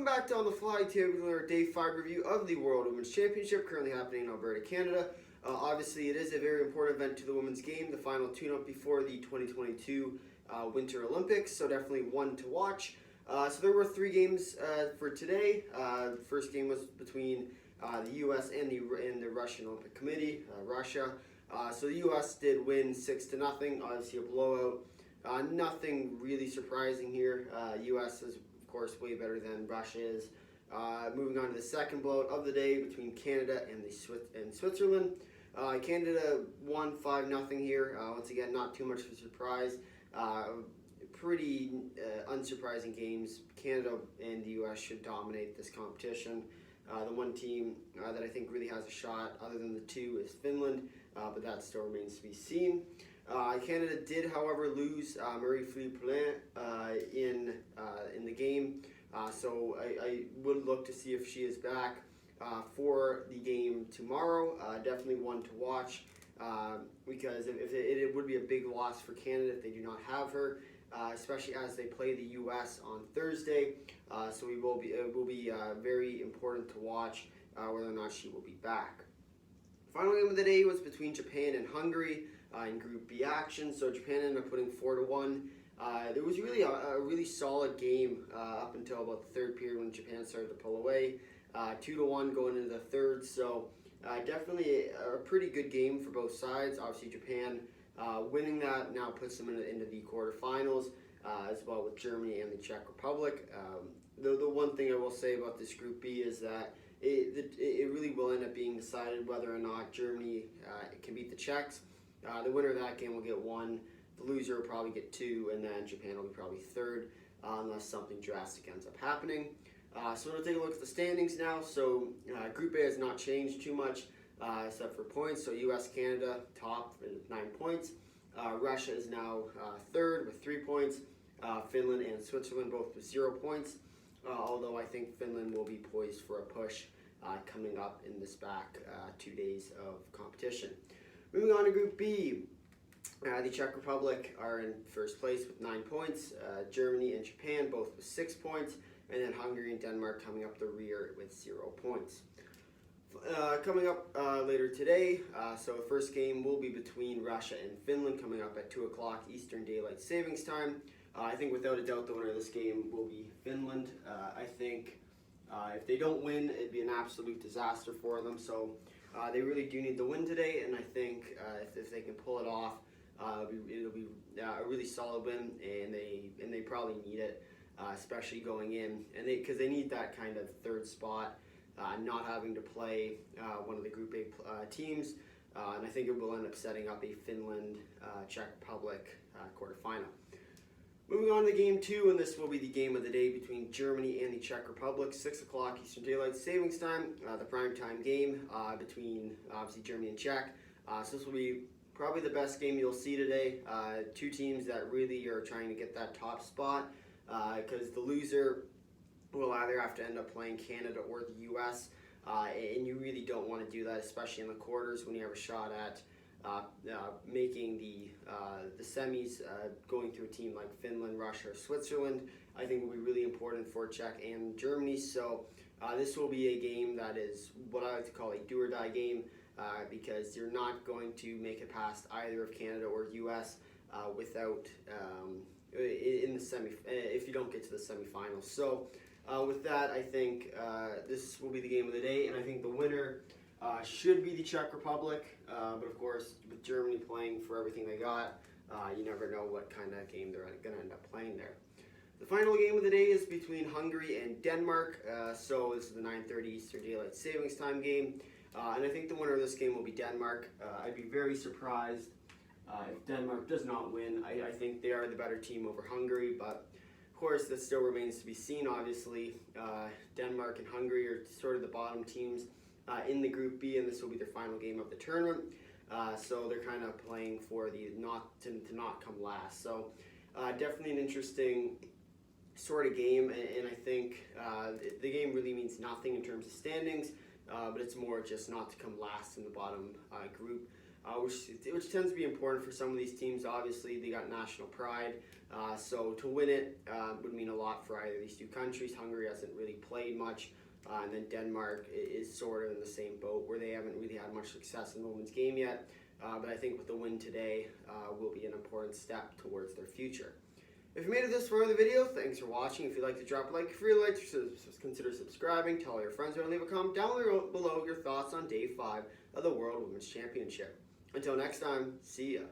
back to On the Fly. Today we're doing our Day 5 review of the World Women's Championship, currently happening in Alberta, Canada. Obviously, it is a very important event to the women's game, the final tune-up before the 2022 Winter Olympics, so definitely one to watch. So there were 3 games for today. The first game was between the U.S. and the Russian Olympic Committee, Russia. So the U.S. did win 6-0, obviously a blowout. Nothing really surprising here. U.S. is, of course, way better than Russia is. Moving on to the second blowout of the day between Canada and Switzerland. Canada won 5-0 here. Once again, not too much of a surprise. Pretty unsurprising games. Canada and the U.S. should dominate this competition. The one team that I think really has a shot, other than the 2, is Finland, but that still remains to be seen. Canada did, however, lose Marie-Philippe Poulin in the game, so I would look to see if she is back for the game tomorrow. Definitely one to watch because it would be a big loss for Canada if they do not have her, especially as they play the U.S. on Thursday. So it will be very important to watch whether or not she will be back. Final game of the day was between Japan and Hungary in Group B action. So Japan ended up putting 4-1. There was really a really solid game up until about the third period when Japan started to pull away. 2-1 going into the third. So definitely a pretty good game for both sides. Obviously Japan winning that now puts them into the quarterfinals as well with Germany and the Czech Republic. The one thing I will say about this Group B is that it really will end up being decided whether or not Germany can beat the Czechs. The winner of that game will get 1, the loser will probably get 2, and then Japan will be probably 3rd unless something drastic ends up happening. So we'll take a look at the standings now. So Group A has not changed too much except for points. So US, Canada, top with 9 points. Russia is now 3rd with 3 points. Finland and Switzerland both with 0 points. Although I think Finland will be poised for a push coming up in this back 2 days of competition. Moving on to Group B, the Czech Republic are in first place with 9 points. Germany and Japan both with 6 points. And then Hungary and Denmark coming up the rear with 0 points. Coming up later today, so the first game will be between Russia and Finland coming up at 2 o'clock Eastern Daylight Savings Time. I think without a doubt the winner of this game will be Finland. I think if they don't win, it'd be an absolute disaster for them. So they really do need the win today, and I think if they can pull it off, it'll be a really solid win, and they probably need it, especially going in, and because they need that kind of 3rd spot, not having to play one of the Group A teams, and I think it will end up setting up a Finland Czech Republic quarterfinal. Moving on to Game 2, and this will be the game of the day between Germany and the Czech Republic, 6 o'clock Eastern Daylight Savings Time, the prime time game between obviously Germany and Czech. So this will be probably the best game you'll see today. 2 teams that really are trying to get that top spot, because the loser will either have to end up playing Canada or the U.S., and you really don't want to do that, especially in the quarters when you have a shot at making the semis, going through a team like Finland, Russia, or Switzerland. I think will be really important for Czech and Germany. So this will be a game that is what I like to call a do-or-die game, because you're not going to make it past either of Canada or U.S. Without in the if you don't get to the semifinals. So with that, I think this will be the game of the day, and I think the winner should be the Czech Republic, but of course with Germany playing for everything they got, you never know what kind of game they're going to end up playing there. The final game of the day is between Hungary and Denmark, so this is the 9:30 Eastern Daylight Savings Time game, and I think the winner of this game will be Denmark. I'd be very surprised if Denmark does not win. I think they are the better team over Hungary, but of course that still remains to be seen. Obviously, Denmark and Hungary are sort of the bottom teams in the Group B, and this will be their final game of the tournament. So they're kind of playing for the to not come last. So definitely an interesting sort of game, and I think the game really means nothing in terms of standings, but it's more just not to come last in the bottom group, which tends to be important for some of these teams. Obviously, they got national pride. So to win it would mean a lot for either of these two countries. Hungary hasn't really played much, and then Denmark is sort of in the same boat where they haven't really had much success in the women's game yet. But I think with the win today will be an important step towards their future. If you made it this far in the video, thanks for watching. If you'd like to drop a like, if you like, consider subscribing, tell all your friends, and leave a comment down below your thoughts on Day 5 of the World Women's Championship. Until next time, see ya.